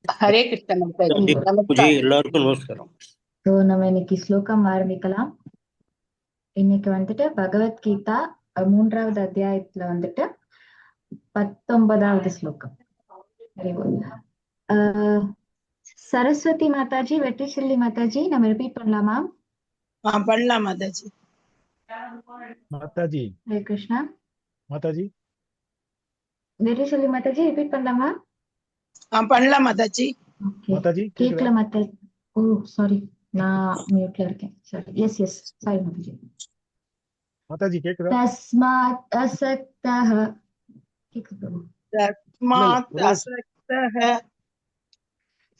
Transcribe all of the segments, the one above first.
ஹரே கிருஷ்ண மாதாஜி, நமஸ்காரம். எல்லாருக்கும் நமஸ்காரம். ஸோ நம்ம இன்னைக்கு ஸ்லோகம் ஆரம்பிக்கலாம். இன்னைக்கு வந்துட்டு பகவத்கீதா 3வது அத்தியாயத்துல வந்துட்டு 19வது ஸ்லோகம். Very good. சரஸ்வதி மாதாஜி, வெற்றிச்செல்வி மாதாஜி, நம்ம ரிப்பீட் பண்ணலாமா? பண்ணலாம் மாதாஜி. மாதாஜி, ஹரே கிருஷ்ணா. மாதாஜி, வெற்றிச்செல்வி மாதாஜி, ரிப்பீட் பண்ணலாமா? பண்ணலாம் மாதாஜி. ஓகே. மாதாஜி கேக்கல மாதாஜி. ஓ சாரி, நான் மியூட்ல இருக்கேன். சரி, எஸ் எஸ், சாரி மாதாஜி. மாதாஜி கேக்குதா? தஸ்மாத் அசக்தஹ. கேக்குது. தஸ்மாத் அசக்தஹ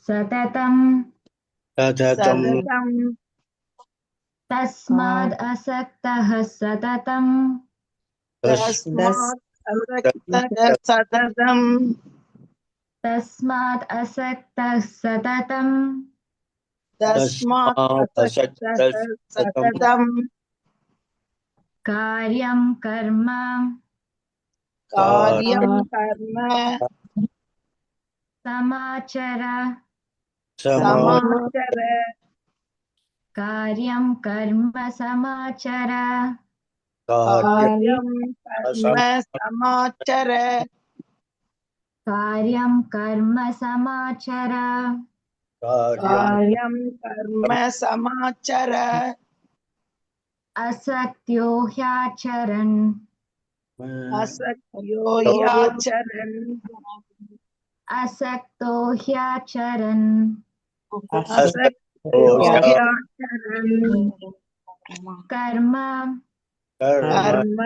சததம். சததம். தஸ்மாத் அசக்தஹ சததம். தஸ்மாத் அசக்தஹ சததம். தஸ்மாத் அசக்தஹ சததம். தஸ்மாத் அசக்தஹ சததம். காரியம் கர்ம. காரியம் கர்ம. சமாச்சர. சமாச்சர. காரியம் கர்ம சமாச்சர. காரியம் கர்ம சமாச்சர. காரியம் கர்ம சமாச்சர. காரியம் கர்ம சமாச்சர. அசக்த்யோ ஹ்யாச்சரன். அசக்த்யோ ஹ்யாச்சரன். அசக்தோ ஹ்யாச்சரன். அசக்தோ ஹ்யாச்சரன். கர்ம. கர்ம.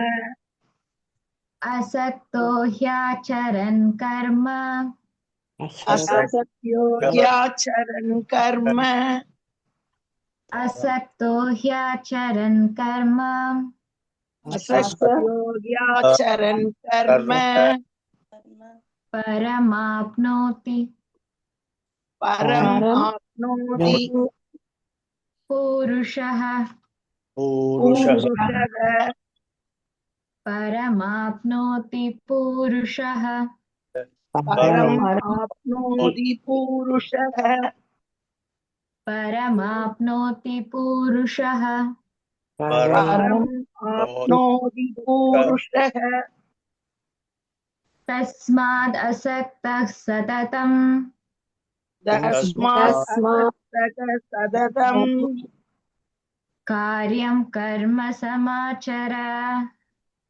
அசக்தோ ஹ்யாச்சரன் கர்ம. அசக்த்யோ ஹ்யாச்சரன் கர்ம. அசக்தோ ஹ்யாச்சரன் கர்ம. அசக்த்யோ ஹ்யாச்சரன் கர்ம. பரமாப்னோதி. பரமாப்னோதி. புருஷः. புருஷः. பரமாப்னோதி புருஷः. பரமாப்னோதி புருஷः. பரமாப்னோதி புருஷः. பரமாப்னோதி புருஷः. தஸ்மாத் அசக்தः சததம். தஸ்மாத் அசக்தः சததம். காரியம் கர்ம சமாச்சர.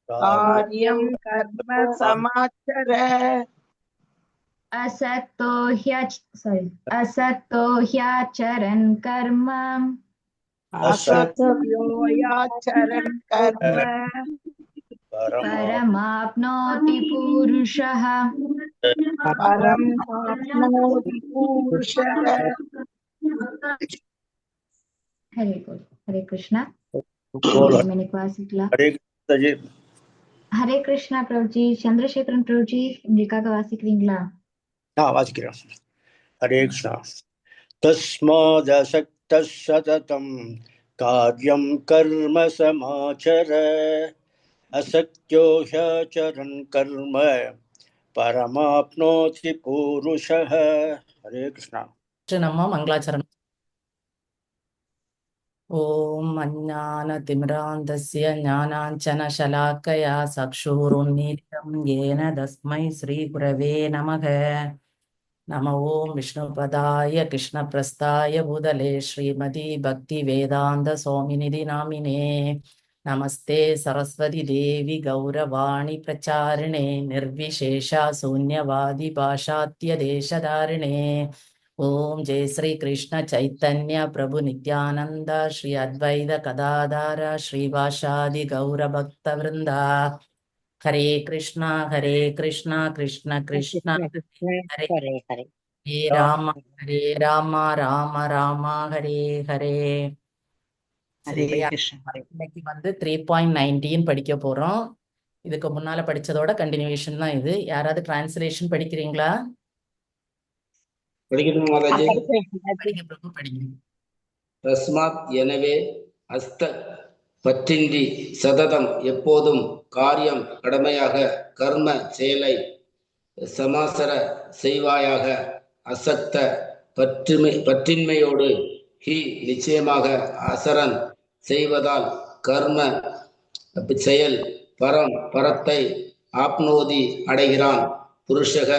காரியம் கர்ம சமாச்சர. அசக்தோ ஹ்யாச்சரன் கர்ம. அசக்த்யோ ஹ்யாச்சரன் கர்ம. பரமாப்னோதி புருஷः. பரமாப்னோதி புருஷः. ஹரே குரு. ஹரே கிருஷ்ணா. இன்னைக்கு வாசிக்கலாம். ஹரே கிருஷ்ணா பிரபுஜி. சந்திரசேகரன் பிரபுஜி, உங்களுக்காக வாசிக்கிறீங்களா? வாசிக்கிறேன். ஹரே கிருஷ்ணா. தஸ்மாதசக்தः சததம் கார்யம் கர்ம சமாச்சர. அசக்த்யோ ஹ்யாச்சரன் கர்ம பரமாப்னோதி புருஷः. ஹரே கிருஷ்ணா. நம்ம மங்களாச்சரணம். ஓம் அஞ்ஞானதிமிராந்தஸ்ய ஞானாஞ்சனசலாக்கயா சக்ஷுருன்மீலிதம் ஏன தஸ்மை ஸ்ரீகுரவே நமக. நம ஓம் விஷ்ணுபதாய கிருஷ்ணபிரஸ்தாய பூதலே ஸ்ரீமதி பக்தி வேதாந்த சோமிநிதி நாமினே. நமஸ்தே சரஸ்வதி தேவி கௌரவாணி பிரச்சாரிணே நிர்விசேஷா சூன்யவாதி பாஷாத்ய தேசதாரிணே. ஓம் ஜெய் ஸ்ரீ கிருஷ்ண சைத்தன்ய பிரபு நித்யானந்த ஸ்ரீ அத்வைத கதாதார ஸ்ரீவாசாதி கௌரபக்த விருந்தா. ஹரே கிருஷ்ணா கிருஷ்ணா கிருஷ்ணா ஹரே ஹரே ராம ராம ராம ஹரே ஹரே. இன்னைக்கு 3.19 படிக்க போறோம். இதுக்கு முன்னால படிச்சதோட கண்டினியூஷன் தான் இது. யாராவது டிரான்ஸ்லேஷன் படிக்கிறீங்களா? தஸ்மாத் எனவே, அஸ்த பற்றின்றி, சததம் எப்போதும், காரியம் கடமையாக, கர்ம செயலை சமாசர செய்வாயாக, அசக்த பற்றின்மையோடு ஹி நிச்சயமாக அசரன் செய்வதால் கர்ம செயல் பரத்தை ஆப்னோதி அடைகிறான் புருஷக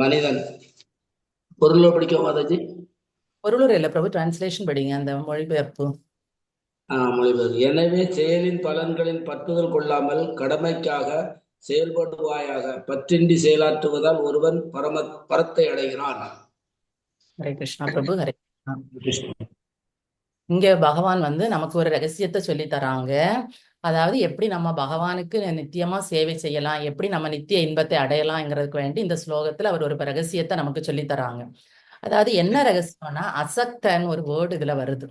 மனிதன். பொருளை படிக்கும் மாதாஜி. பொருளுரை இல்ல பிரபு, டிரான்ஸ்லேஷன் படிங்க, அந்த மொழிபெயர்ப்பு. மொழிபெயர்ப்பு. எனவே செயலின் பலன்களின் பற்றுதல் கொள்ளாமல் கடமைக்காக செயல்படுவாயாக. பற்றின்றி செயலாற்றுவதால் ஒருவன் பரத்தை அடைகிறான். ஹரே கிருஷ்ணா பிரபு, ஹரே கிருஷ்ணா. இங்க பகவான் நமக்கு ஒரு ரகசியத்தை சொல்லி தராங்க. அதாவது எப்படி நம்ம பகவானுக்கு நித்தியமா சேவை செய்யலாம், எப்படி நம்ம நித்திய இன்பத்தை அடையலாம்ங்கிறதுக்கு வேண்டி இந்த ஸ்லோகத்துல அவர் ஒரு ரகசியத்தை நமக்கு சொல்லி தராங்க. அதாவது என்ன ரகசியம்னா, அசக்தன்னு ஒரு வேர்டு இதுல வருது.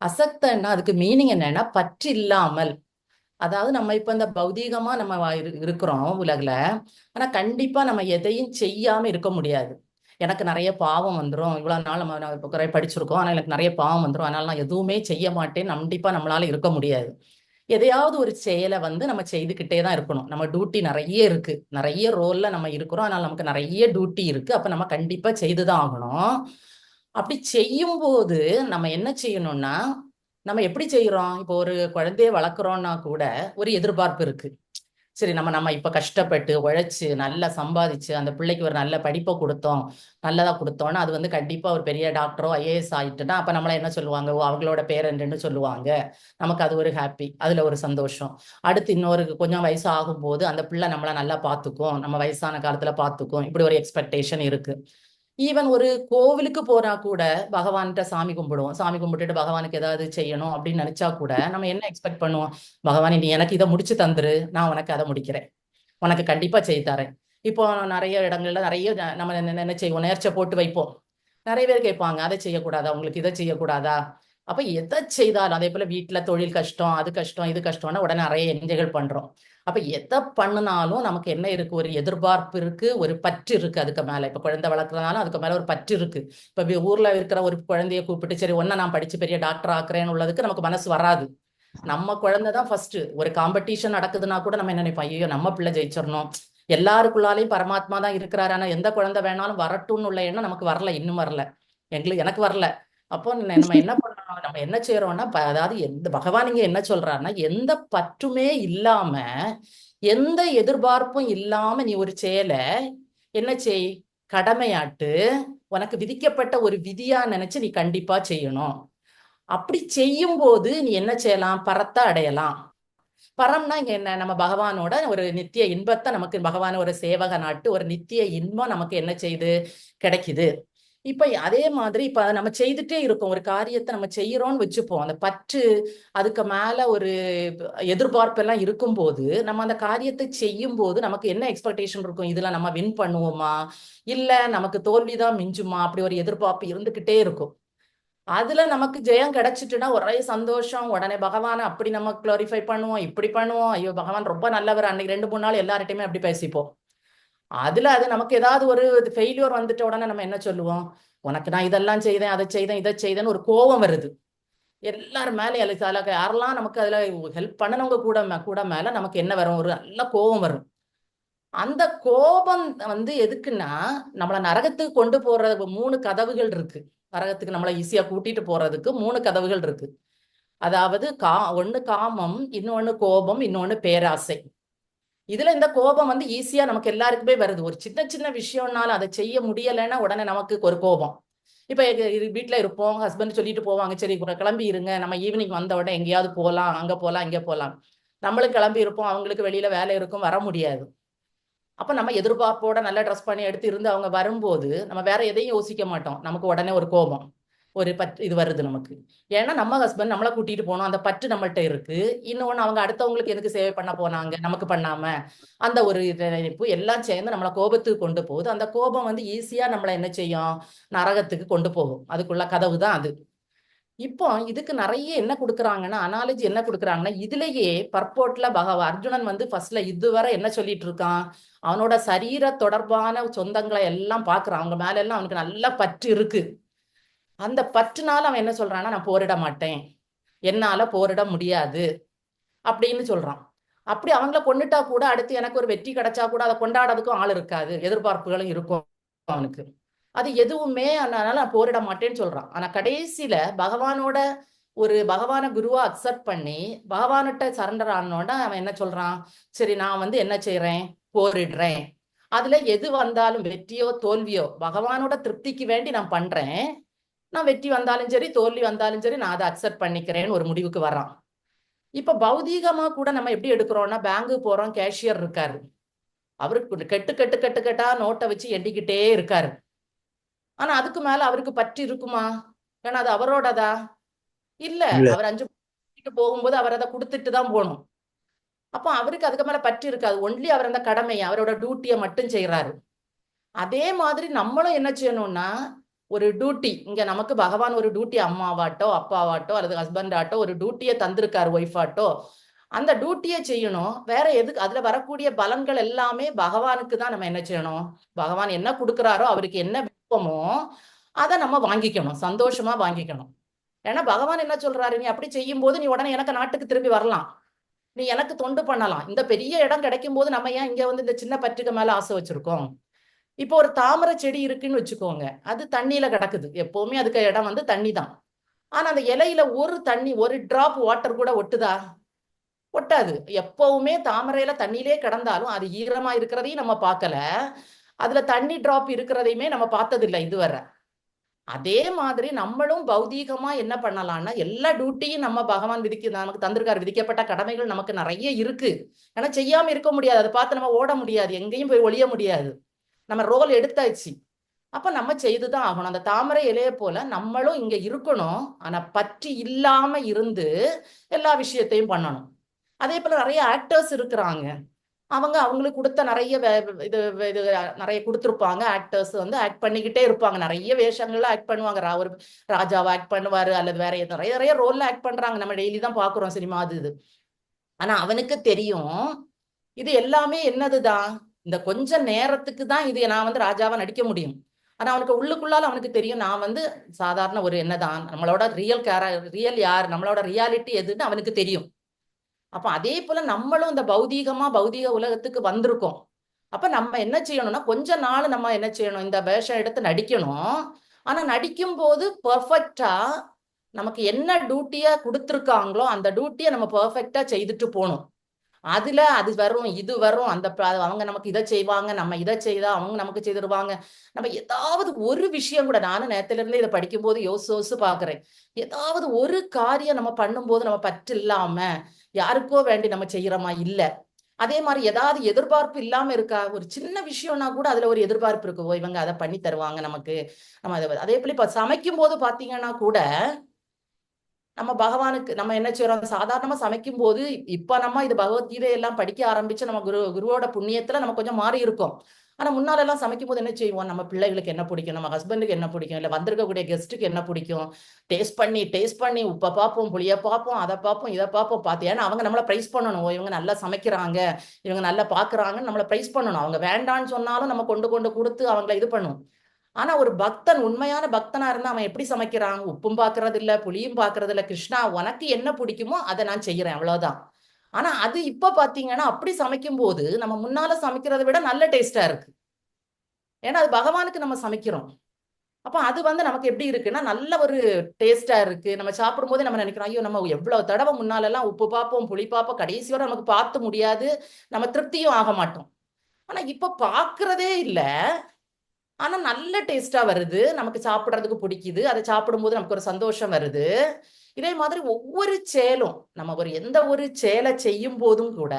அசக்தன்னா அதுக்கு மீனிங் என்னன்னா பற்று இல்லாமல். அதாவது நம்ம இப்ப இந்த பௌதீகமா நம்ம இருக்கிறோம் உலகுல, ஆனா கண்டிப்பா நம்ம எதையும் செய்யாம இருக்க முடியாது. எனக்கு நிறைய பாவம் வந்துடும், இவ்வளவு நாள் நம்ம குறை படிச்சிருக்கோம், ஆனா எனக்கு நிறைய பாவம் வந்துடும், அதனால நான் எதுவுமே செய்ய மாட்டேன், கண்டிப்பா நம்மளால இருக்க முடியாது. எதையாவது ஒரு செயலை நம்ம செய்துக்கிட்டே தான் இருக்கணும். நம்ம டியூட்டி நிறைய இருக்கு, நிறைய ரோல்ல நம்ம இருக்கிறோம், அதனால நமக்கு நிறைய டியூட்டி இருக்கு. அப்ப நம்ம கண்டிப்பா செய்துதான் ஆகணும். அப்படி செய்யும் போது நம்ம என்ன செய்யணும்னா, நம்ம எப்படி செய்யறோம்? இப்போ ஒரு குழந்தைய வளர்க்குறோம்னா கூட ஒரு எதிர்பார்ப்பு இருக்கு. சரி, நம்ம இப்ப கஷ்டப்பட்டு உழைச்சு நல்லா சம்பாதிச்சு அந்த பிள்ளைக்கு ஒரு நல்ல படிப்பை கொடுத்தோம், நல்லதா கொடுத்தோம்னா அது கண்டிப்பா ஒரு பெரிய டாக்டரோ ஐஏஎஸ் ஆயிட்டுன்னா அப்ப நம்மள என்ன சொல்லுவாங்க, அவங்களோட பேரண்ட்னு சொல்லுவாங்க. நமக்கு அது ஒரு ஹாப்பி, அதுல ஒரு சந்தோஷம். அடுத்து இன்னொரு கொஞ்சம் வயசு ஆகும்போது அந்த பிள்ளை நம்மள நல்லா பார்த்துக்கும், நம்ம வயசான காலத்துல பார்த்துக்கும், இப்படி ஒரு எக்ஸ்பெக்டேஷன் இருக்கு. ஈவன் ஒரு கோவிலுக்கு போனா கூட பகவான்கிட்ட சாமி கும்பிடுவோம், சாமி கும்பிட்டுட்டு பகவானுக்கு ஏதாவது செய்யணும் அப்படின்னு நினைச்சா கூட நம்ம என்ன எக்ஸ்பெக்ட் பண்ணுவோம், பகவானே நீ எனக்கு இதை முடிச்சு தந்துரு, நான் உனக்கு அதை முடிக்கிறேன், உனக்கு கண்டிப்பா செய்து தரேன். இப்போ நிறைய இடங்கள்ல நிறைய நம்ம என்ன செய்வோம், நேர்ச்சை போட்டு வைப்போம். நிறைய பேர் கேட்பாங்க, அதை செய்யக்கூடாதா, உங்களுக்கு இதை செய்யக்கூடாதா? அப்ப எதை செய்தாலும் அதே போல வீட்டுல தொழில் கஷ்டம், அது கஷ்டம், இது கஷ்டம்னா உடனே நிறைய என்ஜைகள் பண்றோம். அப்ப எதை பண்ணினாலும் நமக்கு என்ன இருக்கு, ஒரு எதிர்பார்ப்பு இருக்கு, ஒரு பற்று இருக்கு அதுக்கு மேல. இப்ப குழந்தை வளர்க்குறதுனாலும் அதுக்கு மேல ஒரு பற்று இருக்கு. இப்ப ஊர்ல இருக்கிற ஒரு குழந்தைய கூப்பிட்டு சரி ஒன்ன நான் படிச்சு பெரிய டாக்டர் ஆக்குறேன்னு உள்ளதுக்கு நமக்கு மனசு வராது. நம்ம குழந்தைதான் ஃபர்ஸ்ட். ஒரு காம்படிஷன் நடக்குதுன்னா கூட நம்ம என்ன நினைப்போம், ஐயோ நம்ம பிள்ளை ஜெயிச்சிடணும், எல்லாருக்குள்ளாலையும் பரமாத்மா தான் இருக்கிறாரு, ஆனா எந்த குழந்தை வேணாலும் வரட்டும்னு உள்ள எண்ணம் நமக்கு வரல, இன்னும் வரல, எனக்கு வரல. அப்போ நம்ம என்ன பண்ணணும், நம்ம என்ன செய்யறோம்னா, அதாவது எந்த பகவான் இங்க என்ன சொல்றாருன்னா, எந்த பற்றுமே இல்லாம எந்த எதிர்பார்ப்பும் இல்லாம நீ ஒரு செயலை என்ன செய், கடமையாட்டு, உனக்கு விதிக்கப்பட்ட ஒரு விதியா நினைச்சு நீ கண்டிப்பா செய்யணும். அப்படி செய்யும் போது நீ என்ன செய்யலாம், பரத்தை அடையலாம். பரம்னா இங்க என்ன, நம்ம பகவானோட ஒரு நித்திய இன்பத்தை, நமக்கு பகவான ஒரு சேவக நாட்டு ஒரு நித்திய இன்பம் நமக்கு என்ன செய்யுது, கிடைக்குது. இப்ப அதே மாதிரி இப்ப நம்ம செய்துட்டே இருக்கோம், ஒரு காரியத்தை நம்ம செய்யறோம்னு வச்சுப்போம், அந்த பற்று அதுக்கு மேல ஒரு எதிர்பார்ப்பு எல்லாம் இருக்கும்போது நம்ம அந்த காரியத்தை செய்யும் போது நமக்கு என்ன எக்ஸ்பெக்டேஷன் இருக்கும், இதுல நம்ம வின் பண்ணுவோமா இல்ல நமக்கு தோல்விதான் மிஞ்சுமா, அப்படி ஒரு எதிர்பார்ப்பு இருந்துகிட்டே இருக்கும். அதுல நமக்கு ஜெயம் கிடைச்சிட்டுன்னா ஒரே சந்தோஷம், உடனே பகவானை அப்படி நம்ம குளோரிஃபை பண்ணுவோம், இப்படி பண்ணுவோம், ஐயோ பகவான் ரொம்ப நல்லவர், அன்னைக்கு 2-3 நாள் எல்லார்ட்டையுமே அப்படி பேசிப்போம். அதுல அது நமக்கு ஏதாவது ஒரு ஃபெயிலியர் வந்துட்ட உடனே நம்ம என்ன சொல்லுவோம், உனக்கு நான் இதெல்லாம் செய்தேன், அதை செய்தேன், இதை செய்தேன்னு ஒரு கோபம் வருது எல்லாரும் மேலே. யாரெல்லாம் நமக்கு அதுல ஹெல்ப் பண்ணனவங்க கூட மேல நமக்கு என்ன வரும், ஒரு நல்ல கோபம் வரும். அந்த கோபம் எதுக்குன்னா, நம்மள நரகத்துக்கு கொண்டு போற 3 கதவுகள் இருக்கு. நரகத்துக்கு நம்மளை ஈஸியா கூட்டிட்டு போறதுக்கு 3 கதவுகள் இருக்கு. அதாவது ஒண்ணு காமம், இன்னொன்னு கோபம், இன்னொன்னு பேராசை. இதுல இந்த கோபம் ஈஸியா நமக்கு எல்லாருக்குமே வருது. ஒரு சின்ன சின்ன விஷயம்னாலும் அதை செய்ய முடியலைன்னா உடனே நமக்கு ஒரு கோபம். இப்ப வீட்டுல இருப்போம், ஹஸ்பண்ட் சொல்லிட்டு போவாங்க, சரி கிளம்பி இருங்க, நம்ம ஈவினிங் வந்த உடனே எங்கேயாவது போகலாம், அங்க போகலாம், இங்க போகலாம். நம்மளும் கிளம்பி இருப்போம், அவங்களுக்கு வெளியில வேலை இருக்கும், வர முடியாது. அப்ப நம்ம எதிர்பார்ப்போட நல்லா ட்ரெஸ் பண்ணி எடுத்து இருந்து அவங்க வரும்போது நம்ம வேற எதையும் யோசிக்க மாட்டோம், நமக்கு உடனே ஒரு கோபம், ஒரு பற்று இது வருது நமக்கு. ஏன்னா நம்ம ஹஸ்பண்ட் நம்மளை கூட்டிட்டு போனோம், அந்த பற்று நம்மள்ட்ட இருக்கு. இன்னொன்னு அவங்க அடுத்தவங்களுக்கு எதுக்கு சேவை பண்ண போனாங்க, நமக்கு பண்ணாம, அந்த ஒரு நினைப்பு எல்லாம் சேர்ந்து நம்மளை கோபத்துக்கு கொண்டு போகுது. அந்த கோபம் ஈஸியா நம்மளை என்ன செய்யும், நரகத்துக்கு கொண்டு போகும். அதுக்குள்ள கதவு தான் அது. இப்போ இதுக்கு நிறைய என்ன கொடுக்குறாங்கன்னா, அனாலஜி என்ன கொடுக்குறாங்கன்னா, இதுலயே பர்போர்ட்ல அர்ஜுனன் ஃபர்ஸ்ட்ல இதுவரை என்ன சொல்லிட்டு இருக்கான், அவனோட சரீர தொடர்பான சொந்தங்களை எல்லாம் பாக்குறான், அவங்க மேல எல்லாம் அவனுக்கு நல்ல பற்று இருக்கு. அந்த பற்றுனால அவன் என்ன சொல்றான்னா, நான் போரிட மாட்டேன், என்னால போரிட முடியாது அப்படின்னு சொல்றான். அப்படி அவங்கள கொண்டுட்டா கூட அடுத்து எனக்கு ஒரு வெற்றி கிடைச்சா கூட அதை கொண்டாடுறதுக்கும் ஆள் இருக்காது, எதிர்பார்ப்புகளும் இருக்கும் அவனுக்கு. அது எதுவுமே அதனால நான் போரிட மாட்டேன்னு சொல்றான். ஆனா கடைசியில பகவான குருவா அக்செப்ட் பண்ணி பகவான்கிட்ட சரண்டர் ஆனோட அவன் என்ன சொல்றான், சரி நான் வந்து என்ன செய்யறேன், போரிடுறேன். அதுல எது வந்தாலும் வெற்றியோ தோல்வியோ பகவானோட திருப்திக்கு வேண்டி நான் பண்றேன். நான் வெற்றி வந்தாலும் சரி தோல்வி வந்தாலும் சரி நான் அதை அக்செப்ட் பண்ணிக்கிறேன்னு ஒரு முடிவுக்கு வர்றான். இப்ப பௌதீகமா கூட நம்ம எப்படி எடுக்கிறோம்னா, பேங்கு போறோம், கேஷியர் இருக்காரு, அவருக்கு கெட்டா நோட்டை வச்சு எண்ணிக்கிட்டே இருக்காரு. ஆனா அதுக்கு மேல அவருக்கு பற்று இருக்குமா? ஏன்னா அது அவரோடதா இல்ல. அவர் 5 போகும்போது அவர் அதை கொடுத்துட்டு தான் போகணும். அப்ப அவருக்கு அதுக்கு மேல பற்று இருக்காது. ஒன்லி அவர் அந்த கடமையை அவரோட டியூட்டியை மட்டும் செய்யறாரு. அதே மாதிரி நம்மளும் என்ன செய்யணும்னா, ஒரு டியூட்டி இங்க நமக்கு பகவான் ஒரு டியூட்டி அம்மாவாட்டோ அப்பாவாட்டோ அல்லது ஹஸ்பண்ட் ஆட்டோ ஒரு டியூட்டியை தந்திருக்காரு, ஒய்ஃப் ஆட்டோ. அந்த டியூட்டியை செய்யணும். வேற எதுக்கு அதுல வரக்கூடிய பலன்கள் எல்லாமே பகவானுக்கு தான் நம்ம என்ன செய்யணும், பகவான் என்ன கொடுக்குறாரோ அவருக்கு என்ன விருப்பமோ அதை நம்ம வாங்கிக்கணும், சந்தோஷமா வாங்கிக்கணும். ஏன்னா பகவான் என்ன சொல்றாரு, நீ அப்படி செய்யும் போது நீ உடனே எனக்கு நாட்டுக்கு திரும்பி வரலாம், நீ எனக்கு தொண்டு பண்ணலாம். இந்த பெரிய இடம் கிடைக்கும் போது நம்ம ஏன் இங்க வந்து இந்த சின்ன பற்றுக்கு மேல ஆசை வச்சிருக்கோம்? இப்போ ஒரு தாமரை செடி இருக்குன்னு வச்சுக்கோங்க, அது தண்ணியில கிடக்குது, எப்பவுமே அதுக்கு இடம் வந்து தண்ணி தான். ஆனா அந்த இலையில ஒரு டிராப் வாட்டர் கூட ஒட்டுதா? ஒட்டாது. எப்பவுமே தாமரையில தண்ணியிலே கிடந்தாலும் அது ஈரமா இருக்கிறதையும் நம்ம பார்க்கல, அதுல தண்ணி டிராப் இருக்கிறதையுமே நம்ம பார்த்ததில்லை இதுவரை. அதே மாதிரி நம்மளும் பௌதீகமா என்ன பண்ணலாம்னா, எல்லா டியூட்டியும் நம்ம பகவான் நமக்கு தந்திருக்காரு. விதிக்கப்பட்ட கடமைகள் நமக்கு நிறைய இருக்கு. ஆனா செய்யாம இருக்க முடியாது, அதை பார்த்து நம்ம ஓட முடியாது, எங்கேயும் போய் ஒளிய முடியாது, நம்ம ரோல் எடுத்தாச்சு. அப்ப நம்ம செய்துதான் ஆகணும். அந்த தாமரை இலைய போல நம்மளும் இங்க இருக்கணும், ஆனா பற்றி இல்லாம இருந்து எல்லா விஷயத்தையும் பண்ணணும். அதே போல நிறைய ஆக்டர்ஸ் இருக்கிறாங்க, அவங்களுக்கு கொடுத்த நிறைய இது நிறைய கொடுத்துருப்பாங்க. ஆக்டர்ஸ் வந்து ஆக்ட் பண்ணிக்கிட்டே இருப்பாங்க, நிறைய வேஷங்கள்ல ஆக்ட் பண்ணுவாங்க. ஒரு ராஜாவை ஆக்ட் பண்ணுவாரு, அல்லது வேற நிறைய நிறைய ரோல்ல ஆக்ட் பண்றாங்க, நம்ம டெய்லி தான் பாக்குறோம் சினிமா அது இது. ஆனா அவனுக்கு தெரியும் இது எல்லாமே என்னதுதான், இந்த கொஞ்ச நேரத்துக்கு தான் இது நான் வந்து ராஜாவா நடிக்க முடியும். ஆனா அவனுக்கு உள்ளுக்குள்ளால அவனுக்கு தெரியும், நான் வந்து சாதாரண ஒரு என்னதான், நம்மளோட ரியல் யார், நம்மளோட ரியாலிட்டி எதுன்னு அவனுக்கு தெரியும். அப்ப அதே போல நம்மளும் இந்த பௌதீக உலகத்துக்கு வந்திருக்கோம். அப்ப நம்ம என்ன செய்யணும்னா, கொஞ்ச நாள் நம்ம என்ன செய்யணும், இந்த வேஷம் எடுத்து நடிக்கணும். ஆனா நடிக்கும் போது பெர்ஃபெக்டா நமக்கு என்ன டியூட்டியா கொடுத்துருக்காங்களோ அந்த டியூட்டியை நம்ம பெர்ஃபெக்டா செய்துட்டு போகணும். அதுல அது வரும் இது வரும், அவங்க நமக்கு இதை செய்வாங்க, நம்ம இதை செய்தா அவங்க நமக்கு செய்திருவாங்க. நம்ம ஏதாவது ஒரு விஷயம் கூட, நானும் நேரத்துல இருந்தே இதை படிக்கும் போது யோசிச்சு பாக்குறேன், ஏதாவது ஒரு காரியம் நம்ம பண்ணும்போது நம்ம பற்று இல்லாம யாருக்கோ வேண்டி நம்ம செய்யறோமா? இல்ல. அதே மாதிரி ஏதாவது எதிர்பார்ப்பு இல்லாம இருக்கா? ஒரு சின்ன விஷயம்னா கூட அதுல ஒரு எதிர்பார்ப்பு இருக்கு, ஓ இவங்க அதை பண்ணி தருவாங்க நமக்கு, நம்ம அதே போல இப்ப சமைக்கும் போது பாத்தீங்கன்னா கூட நம்ம பகவானுக்கு நம்ம என்ன செய்யறோம், சாதாரணமா சமைக்கும் போது இப்ப நம்ம இது பகவத்கீதை எல்லாம் படிக்க ஆரம்பிச்சு நம்ம குருவோட புண்ணியத்துல நம்ம கொஞ்சம் மாறி இருக்கோம். ஆனா முன்னால எல்லாம் சமைக்கும் போது என்ன செய்வோம், நம்ம பிள்ளைகளுக்கு என்ன பிடிக்கும், நம்ம ஹஸ்பண்டுக்கு என்ன பிடிக்கும், இல்ல வந்திருக்கக்கூடிய கெஸ்ட்டுக்கு என்ன பிடிக்கும், டேஸ்ட் பண்ணி உப்பை பார்ப்போம், புளிய பார்ப்போம், அதை பார்ப்போம், இதை பார்ப்போம். பார்த்து ஏன்னா அவங்க நம்மளை பிரைஸ் பண்ணணும், இவங்க நல்லா சமைக்கிறாங்க, இவங்க நல்லா பாக்குறாங்கன்னு நம்மளை பிரைஸ் பண்ணணும். அவங்க வேண்டான்னு சொன்னாலும் நம்ம கொண்டு கொடுத்து அவங்களை இது பண்ணும். ஆனா ஒரு பக்தன், உண்மையான பக்தனா இருந்தா அவன் எப்படி சமைக்கிறான், உப்பும் பாக்குறது இல்ல, புளியும் பாக்குறது இல்ல, கிருஷ்ணா உனக்கு என்ன பிடிக்குமோ அதை நான் செய்யறேன், அவ்வளவுதான். ஆனா அது இப்ப பாத்தீங்கன்னா அப்படி சமைக்கும் போது நம்ம முன்னால சமைக்கிறதை விட நல்ல டேஸ்டா இருக்கு. ஏன்னா அது பகவானுக்கு நம்ம சமைக்கிறோம். அப்ப அது வந்து நமக்கு எப்படி இருக்குன்னா நல்ல ஒரு டேஸ்டா இருக்கு. நம்ம சாப்பிடும் போதே நம்ம நினைக்கிறோம், ஐயோ நம்ம எவ்வளவு தடவை முன்னால எல்லாம் உப்பு பார்ப்போம், புளி பார்ப்போம், கடைசி வரை நமக்கு பார்த்து முடியாது, நம்ம திருப்தியும் ஆக மாட்டோம். ஆனா இப்ப பாக்குறதே இல்ல, ஆனா நல்ல டேஸ்டா வருது, நமக்கு சாப்பிடுறதுக்கு பிடிக்குது, அதை சாப்பிடும்போது நமக்கு ஒரு சந்தோஷம் வருது. இதே மாதிரி ஒவ்வொரு செயலும், நம்ம எந்த ஒரு செயலை செய்யும் போதும் கூட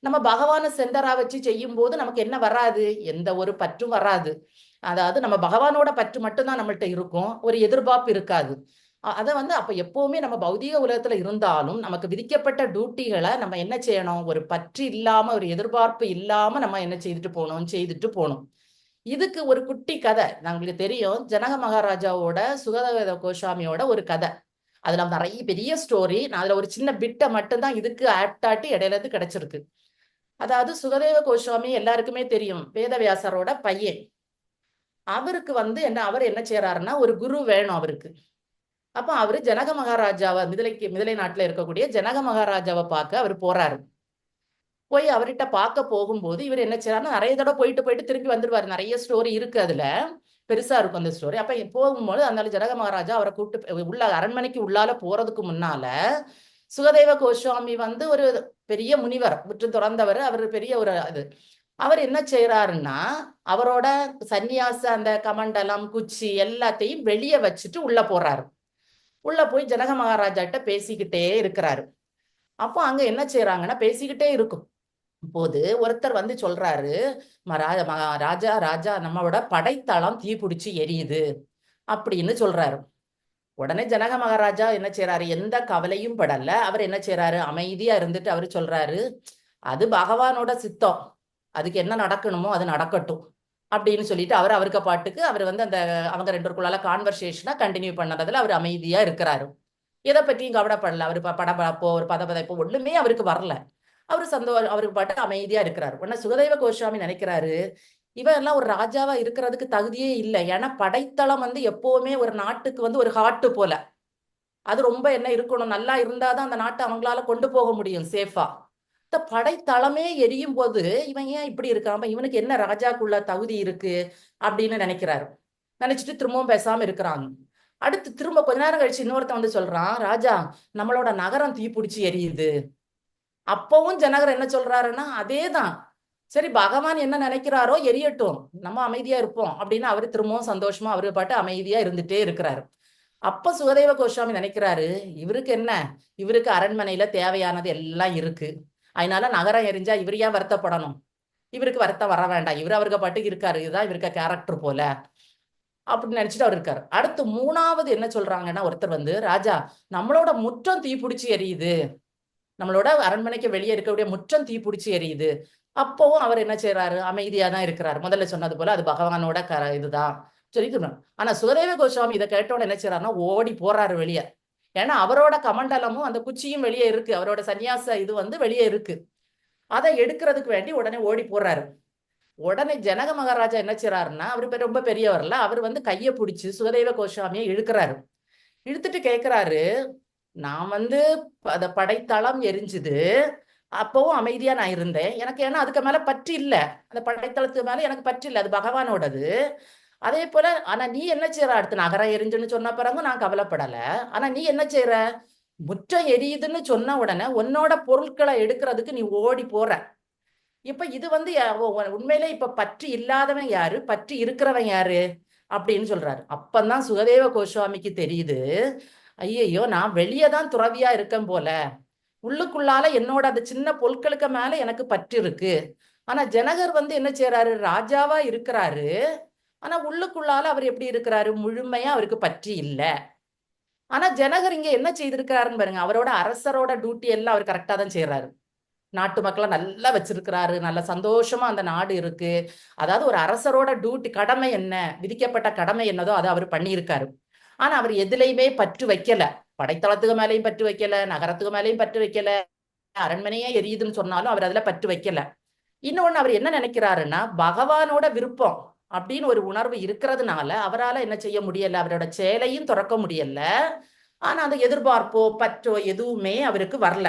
நம்ம பகவானை சென்டரா வச்சு செய்யும் போது நமக்கு என்ன வராது, எந்த ஒரு பற்றும் வராது. அதாவது நம்ம பகவானோட பற்று மட்டும்தான் நம்மள்ட்ட இருக்கும், ஒரு எதிர்பார்ப்பு இருக்காது. அதை வந்து அப்ப எப்பவுமே நம்ம பௌதீக உலகத்துல இருந்தாலும் நமக்கு விதிக்கப்பட்ட டியூட்டிகளை நம்ம என்ன செய்யணும், ஒரு பற்று இல்லாம ஒரு எதிர்பார்ப்பு இல்லாம நம்ம என்ன செய்துட்டு போகணும். இதுக்கு ஒரு குட்டி கதை நம்மளுக்கு தெரியும், ஜனக மகாராஜாவோட சுகதேவ கோஸ்வாமியோட ஒரு கதை. அதுல நிறைய பெரிய ஸ்டோரி, நான் அதுல ஒரு சின்ன பிட்டை மட்டும்தான் இதுக்கு ஆப்டாட்டி இடையில இருந்து கிடைச்சிருக்கு. அதாவது சுகதேவ கோஸ்வாமி எல்லாருக்குமே தெரியும், வேதவியாசரோட பையன். அவருக்கு வந்து அவர் என்ன செய்யறாருன்னா, ஒரு குரு வேணும் அவருக்கு. அப்ப அவரு ஜனக மகாராஜாவை, மிதிலை நாட்டுல இருக்கக்கூடிய ஜனக மகாராஜாவை பார்க்க அவர் போறாரு. போய் அவர்கிட்ட பார்க்க போகும்போது இவர் என்ன செய்யறாருன்னா, நிறைய தடவை போயிட்டு திரும்பி வந்துருவாரு, நிறைய ஸ்டோரி இருக்கு அதுல. பெருசா இருக்கும் அந்த ஸ்டோரி. அப்ப போகும்போது அந்த ஜனக மகாராஜா அவரை கூப்பிட்டு உள்ள அரண்மனைக்கு உள்ளால போறதுக்கு முன்னால சுகதேவ கோஸ்வாமி வந்து ஒரு பெரிய முனிவர், விட்டு துறந்தவர். அவர் பெரிய ஒரு இது. அவர் என்ன செய்யறாருன்னா அவரோட சன்னியாச அந்த கமண்டலம் குச்சி எல்லாத்தையும் வெளியே வச்சுட்டு உள்ள போறாரு. உள்ள போய் ஜனக மகாராஜாட்ட பேசிக்கிட்டே இருக்கிறாரு. அப்போ அங்க என்ன செய்யறாங்கன்னா பேசிக்கிட்டே இருக்கும் போது ஒருத்தர் வந்து சொல்றாரு, ராஜா ராஜா நம்மளோட படைத்தளம் தீப்பிடிச்சு எரியுது அப்படின்னு சொல்றாரு. உடனே ஜனக மகாராஜா என்ன செய்யறாரு, எந்த கவலையும் படல. அவர் என்ன செய்யறாரு, அமைதியா இருந்துட்டு அவரு சொல்றாரு, அது பகவானோட சித்தம், அதுக்கு என்ன நடக்கணுமோ அது நடக்கட்டும் அப்படின்னு சொல்லிட்டு அவருக்கு பாட்டுக்கு அவர் வந்து அந்த அவங்க ரெண்டு பேருக்குள்ளால கான்வர்சேஷனை கண்டினியூ பண்ணதுல அவர் அமைதியா இருக்கிறாரு. எதை பற்றியும் கவலைப்படல. அவர் படபடப்போ ஒரு பதப்பதைப்போ ஒண்ணுமே அவருக்கு வரல. அவருக்கு பாட்டு அமைதியா இருக்கிறாரு. உடனே சுகதேவ கோஸ்வாமி நினைக்கிறாரு, இவன் எல்லாம் ஒரு ராஜாவா இருக்கிறதுக்கு தகுதியே இல்லை. ஏன்னா படைத்தளம் வந்து எப்பவுமே ஒரு நாட்டுக்கு வந்து ஒரு ஹார்ட் போல. அது ரொம்ப என்ன இருக்கணும், நல்லா இருந்தாதான் அந்த நாட்டை அவங்களால கொண்டு போக முடியும் சேஃபா. இந்த படைத்தளமே எரியும் போது இவன் ஏன் இப்படி இருக்காம, இவனுக்கு என்ன ராஜாக்குள்ள தகுதி இருக்கு அப்படின்னு நினைக்கிறாரு. நினைச்சிட்டு திரும்பவும் பேசாம இருக்கிறாங்க. அடுத்து திரும்ப கொஞ்ச நேரம் கழிச்சு இன்னொருத்தன் வந்து சொல்றான், ராஜா நம்மளோட நகரம் தீப்பிடிச்சு எரியுது. அப்பவும் ஜனகர் என்ன சொல்றாருன்னா, அதேதான், சரி பகவான் என்ன நினைக்கிறாரோ எரியட்டும், நம்ம அமைதியா இருப்போம் அப்படின்னு அவரு திரும்பவும் சந்தோஷமா அவரு பாட்டு அமைதியா இருந்துட்டே இருக்கிறாரு. அப்ப சுகதேவ கோஸ்வாமி நினைக்கிறாரு, இவருக்கு என்ன, இவருக்கு அரண்மனையில தேவையானது எல்லாம் இருக்கு, அதனால நகரம் எரிஞ்சா இவர் ஏன் வருத்தப்படணும், இவருக்கு வருத்தம் வர வேண்டாம், அவருக்கு பாட்டுக்கு இருக்காரு, இதுதான் இவருக்கு கேரக்டர் போல அப்படின்னு நினைச்சிட்டு அவர் இருக்காரு. அடுத்து மூணாவது என்ன சொல்றாங்கன்னா, ஒருத்தர் வந்து, ராஜா நம்மளோட முற்றம் தீப்பிடிச்சு எரியுது, நம்மளோட அரண்மனைக்கு வெளியே இருக்கக்கூடிய முற்றம் தீப்பிடிச்சு எரியுது. அப்பவும் அவர் என்ன செய்யறாரு, அமைதியா தான் இருக்கிறாரு. முதல்ல சொன்னது போல அது பகவானோட இதுதான் சொல்லிட்டு. ஆனா சுகதேவ கோஸ்வாமி இதை கேட்டோட என்ன செய்யறாருன்னா ஓடி போறாரு வெளியே. ஏன்னா அவரோட கமண்டலமும் அந்த குச்சியும் வெளியே இருக்கு, அவரோட சன்னியாச இது வந்து வெளியே இருக்கு. அதை எடுக்கிறதுக்கு வேண்டி உடனே ஓடி போறாரு. உடனே ஜனக மகாராஜா என்ன செய்யறாருன்னா, அவரு ரொம்ப பெரியவர்ல, அவர் வந்து கையை பிடிச்சு சுகதேவ கோஸ்வாமியை இழுக்கிறாரு. இழுத்துட்டு கேட்கிறாரு, நான் வந்து அந்த படைத்தளம் எரிஞ்சுது, அப்பவும் அமைதியா நான் இருந்தேன், எனக்கு ஏன்னா அதுக்கு மேல பற்று இல்லை, அந்த படைத்தளத்துக்கு மேல எனக்கு பற்று இல்லை, அது பகவானோடது. அதே போல ஆனா நீ என்ன செய்யற, அடுத்து நகரம் எரிஞ்சுன்னு சொன்ன பிறகு நான் கவலைப்படல. ஆனா நீ என்ன செய்யற, முற்றம் எரியுதுன்னு சொன்ன உடனே உன்னோட பொருட்களை எடுக்கிறதுக்கு நீ ஓடி போற. இப்ப இது வந்து உண்மையிலே இப்ப பற்று இல்லாதவன் யாரு, பற்று இருக்கிறவன் யாரு அப்படின்னு சொல்றாரு. அப்பந்தான் சுகதேவ கோஸ்வாமிக்கு தெரியுது, ஐயையோ நான் வெளியே தான் துறவியா இருக்கேன் போல, உள்ளுக்குள்ளால என்னோட அந்த சின்ன பொருட்களுக்கு மேல எனக்கு பற்று இருக்கு. ஆனா ஜனகர் வந்து என்ன செய்யறாரு, ராஜாவா இருக்கிறாரு, ஆனா உள்ளுக்குள்ளால அவர் எப்படி இருக்கிறாரு, முழுமையா அவருக்கு பற்று இல்லை. ஆனா ஜனகர் இங்க என்ன செய்திருக்கிறாருன்னு பாருங்க, அவரோட அரசரோட டியூட்டி எல்லாம் அவர் கரெக்டா தான் செய்யறாரு. நாட்டு மக்களை நல்லா வச்சிருக்கிறாரு, நல்ல சந்தோஷமா அந்த நாடு இருக்கு. அதாவது ஒரு அரசரோட டியூட்டி, கடமை என்ன, விதிக்கப்பட்ட கடமை என்னதோ அதை அவர் பண்ணியிருக்காரு. ஆனா அவர் எதுலையுமே பற்று வைக்கல, படைத்தளத்துக்கு மேலேயும் பற்று வைக்கல, நகரத்துக்கு மேலேயும் பற்று வைக்கல, அரண்மனையே எரியுதுன்னு சொன்னாலும் அவர் அதுல பற்று வைக்கல. இன்னொன்னு அவர் என்ன நினைக்கிறாருன்னா, பகவானோட விருப்பம் அப்படின்னு ஒரு உணர்வு இருக்கிறதுனால அவரால் என்ன செய்ய முடியல, அவரோட செயலையும் துறக்க முடியல. ஆனா அந்த எதிர்பார்ப்போ பற்றோ எதுவுமே அவருக்கு வரல.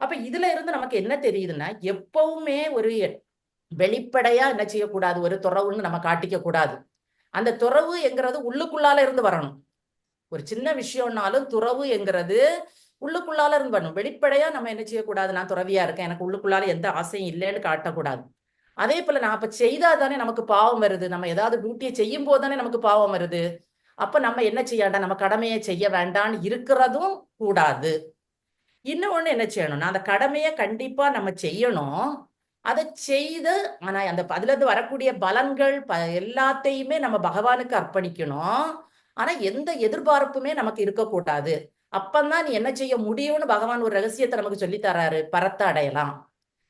அப்ப இதுல இருந்து நமக்கு என்ன தெரியுதுன்னா, எப்பவுமே ஒரு வெளிப்படையா என்ன செய்யக்கூடாது, ஒரு துறவுன்னு நம்ம காட்டிக்க கூடாது. அந்த துறவு என்கிறது உள்ளுக்குள்ளால இருந்து வரணும். ஒரு சின்ன விஷயம்னாலும் துறவு என்கிறது உள்ளுக்குள்ளால இருந்து வரணும். வெளிப்படையா நம்ம என்ன செய்யக்கூடாது, நான் துறவியா இருக்கேன், எனக்கு உள்ளுக்குள்ளால எந்த ஆசையும் இல்லைன்னு காட்டக்கூடாது. அதே போல நான் அப்ப செய்தாதானே நமக்கு பாவம் வருது, நம்ம ஏதாவது டியூட்டியை செய்யும் போது தானே நமக்கு பாவம் வருது. அப்ப நம்ம என்ன செய்யாண்டா, நம்ம கடமையை செய்ய வேண்டான்னு இருக்கிறதும் கூடாது. இன்னொன்னு என்ன செய்யணும்னா, அந்த கடமையை கண்டிப்பா நம்ம செய்யணும். அதை செய்து ஆனா அந்த அதுல இருந்து வரக்கூடிய பலன்கள் எல்லாத்தையுமே நம்ம பகவானுக்கு அர்ப்பணிக்கணும். ஆனா எந்த எதிர்பார்ப்புமே நமக்கு இருக்கக்கூடாது. அப்பந்தான் நீ என்ன செய்ய முடியும்னு பகவான் ஒரு ரகசியத்தை நமக்கு சொல்லி தராரு, பரத்தை அடையலாம்.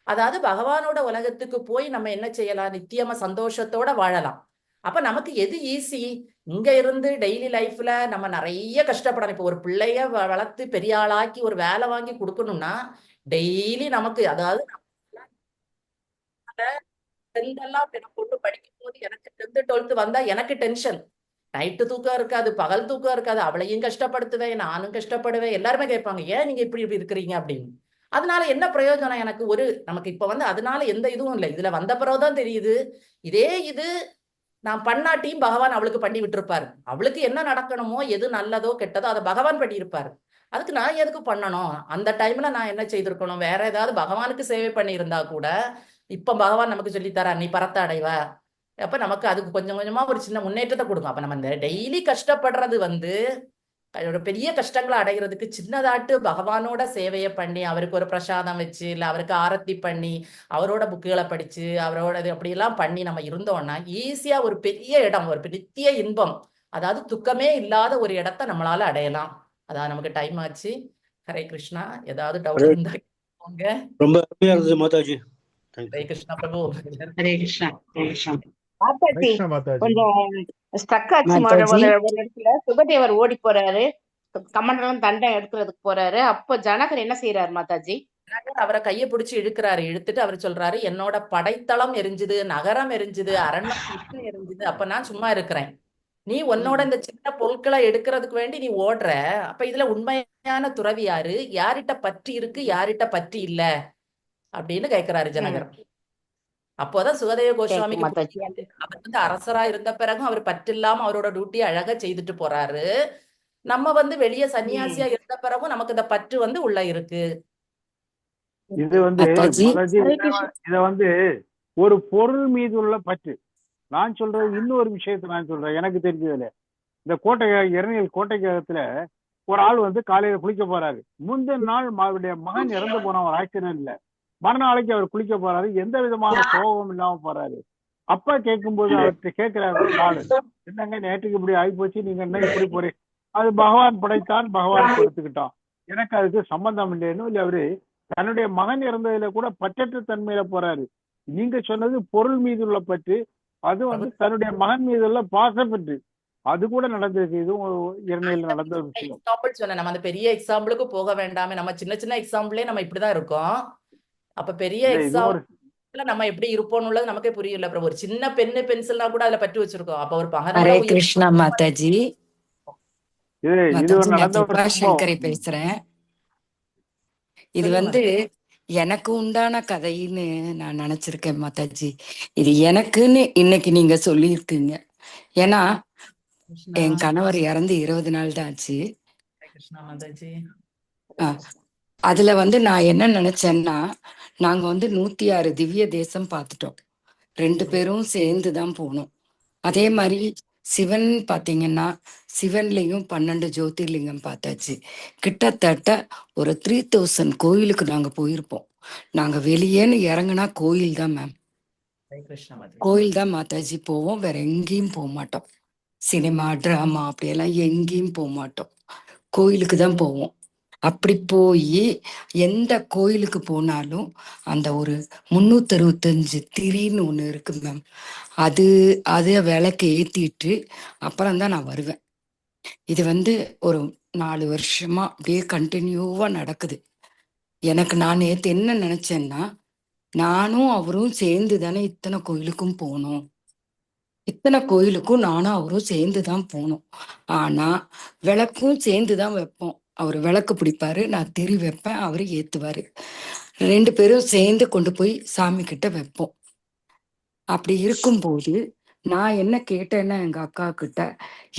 அதாவது பகவானோட உலகத்துக்கு போய் நம்ம என்ன செய்யலாம், நித்தியமா சந்தோஷத்தோட வாழலாம். அப்ப நமக்கு எது ஈஸி, இங்க இருந்து டெய்லி லைஃப்ல நம்ம நிறைய கஷ்டப்படணும். இப்ப ஒரு பிள்ளைய வளர்த்து பெரிய ஆளாக்கி ஒரு வேலை வாங்கி கொடுக்கணும்னா டெய்லி நமக்கு, அதாவது டென்த்தெல்லாம் பொண்ணு படிக்கும் போது எனக்கு 10th 12th வந்தா எனக்கு டென்ஷன், நைட்டு தூக்கம் இருக்காது, பகல் தூக்கம் இருக்காது, அவளையும் கஷ்டப்படுத்துவேன், நானும் கஷ்டப்படுவேன். எல்லாருமே கேட்பாங்க, ஏன் நீங்க இப்படி இருக்கிறீங்க அப்படின்னு. அதனால என்ன பிரயோஜனம் எனக்கு, நமக்கு இப்ப வந்து அதனால எந்த இதுவும் இல்லை. இதுல வந்த பிறகுதான் தெரியுது, இதே இது நான் பண்ணாட்டியும் பகவான் அவளுக்கு பண்ணி விட்டுருப்பாரு. அவளுக்கு என்ன நடக்கணுமோ, எது நல்லதோ கெட்டதோ அதை பகவான் பண்ணியிருப்பாரு. அதுக்கு நான் எதுக்கு பண்ணணும்? அந்த டைம்ல நான் என்ன செய்திருக்கணும்? வேற ஏதாவது பகவானுக்கு சேவை பண்ணியிருந்தா கூட இப்ப பகவான் நமக்கு சொல்லித்தரா, நீ பரத்த அடைவ. அப்ப நமக்கு அதுக்கு கொஞ்சம் கொஞ்சமா ஒரு சின்ன முன்னேற்றத்தை கொடுக்கும். அப்ப நம்ம இந்த டெய்லி கஷ்டப்படுறது ஒரு பெரிய கஷ்டங்களை அடைகிறதுக்கு சின்னதாட்டு பகவானோட சேவையை பண்ணி, அவருக்கு ஒரு பிரசாதம் வச்சு, இல்ல அவருக்கு ஆரத்தி பண்ணி, அவரோட புக்குகளை படிச்சு, அவரோட இது அப்படியெல்லாம் பண்ணி நம்ம இருந்தோம்னா ஈஸியா ஒரு பெரிய இடம், ஒரு பெரிய இன்பம், அதாவது துக்கமே இல்லாத ஒரு இடத்த நம்மளால அடையலாம். அதான் நமக்கு டைம் ஆச்சு. ஹரே கிருஷ்ணா. ஏதாவது டவுட் இருந்தா கேட்கோங்க. ரொம்ப அருமையா இருந்தது மாதாஜி. ஹரே கிருஷ்ணா பிரபு. ஹரே கிருஷ்ணா. ஹரே கிருஷ்ணா. மாதாஜி கிருஷ்ணா மாதாஜி. கொஞ்சம் ஸ்டக் ஆச்சு. மாதாஜி. ஒரு இடத்துல சுகதேவர் ஓடி போறாரு, கமண்டலம் தண்டம் எடுக்கிறதுக்கு போறாரு. அப்போ ஜனகர் என்ன செய்யறாரு மாதாஜி? அவரை கையை பிடிச்சி இழுக்கிறாரு. இழுத்துட்டு அவர் சொல்றாரு, என்னோட படைத்தளம் எரிஞ்சுது, நகரம் எரிஞ்சுது, அரண்மனை எரிஞ்சுது, அப்ப நான் சும்மா இருக்கிறேன். நீ உன்னோட இந்த சின்ன பொருட்களை எடுக்கிறதுக்கு வேண்டி நீ ஓடுற. அப்ப இதுல உண்மையான துறவி யாரு? யார்கிட்ட பற்றி இருக்கு, யார்கிட்ட பற்றி இல்ல அப்படின்னு கேட்கிறாரு ஜனகர். அப்போதான் சுகதேவ கோஸ்வாமிக்கு மாதாஜி அவர் அரசரா இருந்த பிறகும் அவர் பற்றில்லாம அவரோட டியூட்டி அழகா செய்துட்டு போறாரு. நம்ம வெளிய சன்னியாசியா இருந்த பிறகும் நமக்கு இந்த பற்று உள்ள இருக்கு. இது மாதாஜி. மாதாஜி, இத ஒரு பொருள் மீது உள்ள பற்று. நான் சொல்றது இன்னொரு விஷயத்த நான் சொல்றேன். எனக்கு தெரிஞ்சதுல இந்த இரணியல் கோட்டைக்ககத்துல ஒரு ஆள் காலையில குளிக்க போறாரு. முந்தின நாள் அவருடைய மகன் இறந்து போன ஒரு ஆக்சிடென்ட்ல மறுநாளைக்கு அவர் குளிக்க போறாரு. எந்த விதமான கோபம் இல்லாம போறாரு. அப்பா கேட்கும்போது அவர்கிட்ட கேட்கிறாரு ஆளு, என்னங்க நேற்றுக்கு இப்படி ஆகிப்போச்சு, நீங்க என்ன இப்படி போறீங்க? அது பகவான் படைத்தான், பகவான் கொடுத்துக்கிட்டான், எனக்கு அதுக்கு சம்பந்தம் இல்லைன்னு இல்லை. அவரு தன்னுடைய மகன் இறந்ததுல கூட பற்றற்ற தன்மையில போறாரு. நீங்க சொன்னது பொருள் மீது உள்ள பற்று, அது தன்னுடைய மகன் மீது உள்ள பாசப்பற்று. அது கூட நடந்திருக்கு. இதுவும் இரணையில் நடந்த ஒரு விஷயம். எக்ஸாம்பிள் சொன்னேன். நம்ம அந்த பெரிய எக்ஸாம்பிளுக்கு போக வேண்டாமே. நம்ம சின்ன சின்ன எக்ஸாம்பிளே நம்ம இப்படிதான் இருக்கோம். அப்ப பெரிய எக்ஸாம்பிள் நம்ம எப்படி இருப்போம்னு நமக்கே புரியல. அப்புறம் ஒரு சின்ன பென்னு பென்சில்னா கூட அதுல பற்று வச்சிருக்கோம். அப்ப ஒரு ஹரே கிருஷ்ணா மாதாஜி. இது நான் கிருபா சங்கரி பேசுறேன். இது எனக்கு உண்டான கதைன்னு நான் நினைச்சிருக்கேன் மாதாஜி. இது எனக்குன்னு இன்னைக்கு நீங்க சொல்லியிருக்கீங்க. ஏன்னா என் கணவர் இறந்து 20 நாள் தான் ஆச்சு. அதுல நான் என்ன நினைச்சேன்னா, நாங்க 106 திவ்ய தேசம் பார்த்துட்டோம். 2 பேரும் சேர்ந்துதான் போனோம். அதே மாதிரி சிவன் பாத்தீங்கன்னா, சிவன்லயும் 12 ஜோதிர்லிங்கம் பார்த்தாச்சு. கிட்டத்தட்ட ஒரு 3000 கோயிலுக்கு நாங்க போயிருப்போம். நாங்க வெளியேன்னு இறங்குனா கோயில் தான் மேம், கோயில் தான் மாதாஜி போவோம். வேற எங்கேயும் போக மாட்டோம். சினிமா டிராமா அப்படியெல்லாம் எங்கேயும் போக மாட்டோம். கோயிலுக்கு தான் போவோம். அப்படி போய் எந்த கோயிலுக்கு போனாலும் அந்த ஒரு 365 திரின்னு ஒண்ணு இருக்கு மேம், அது விளக்கு ஏத்திட்டு அப்புறம் தான் நான் வருவேன். இது ஒரு 4 வருஷமா அப்படியே கண்டினியூவா நடக்குது. எனக்கு நான் நேத்து என்ன நினைச்சேன்னா, நானும் அவரும் சேர்ந்து தானே இத்தனை கோயிலுக்கும் போனோம். இத்தனை கோயிலுக்கும் நானும் அவரும் சேர்ந்துதான் போனோம். ஆனா விளக்கும் சேர்ந்துதான் வைப்போம். அவர் விளக்கு பிடிப்பாரு, நான் திரி வைப்பேன், அவரு ஏத்துவாரு. 2 பேரும் சேர்ந்து கொண்டு போய் சாமி கிட்ட வைப்போம். அப்படி இருக்கும்போது நான் என்ன கேட்டேன்னா, எங்க அக்கா கிட்ட,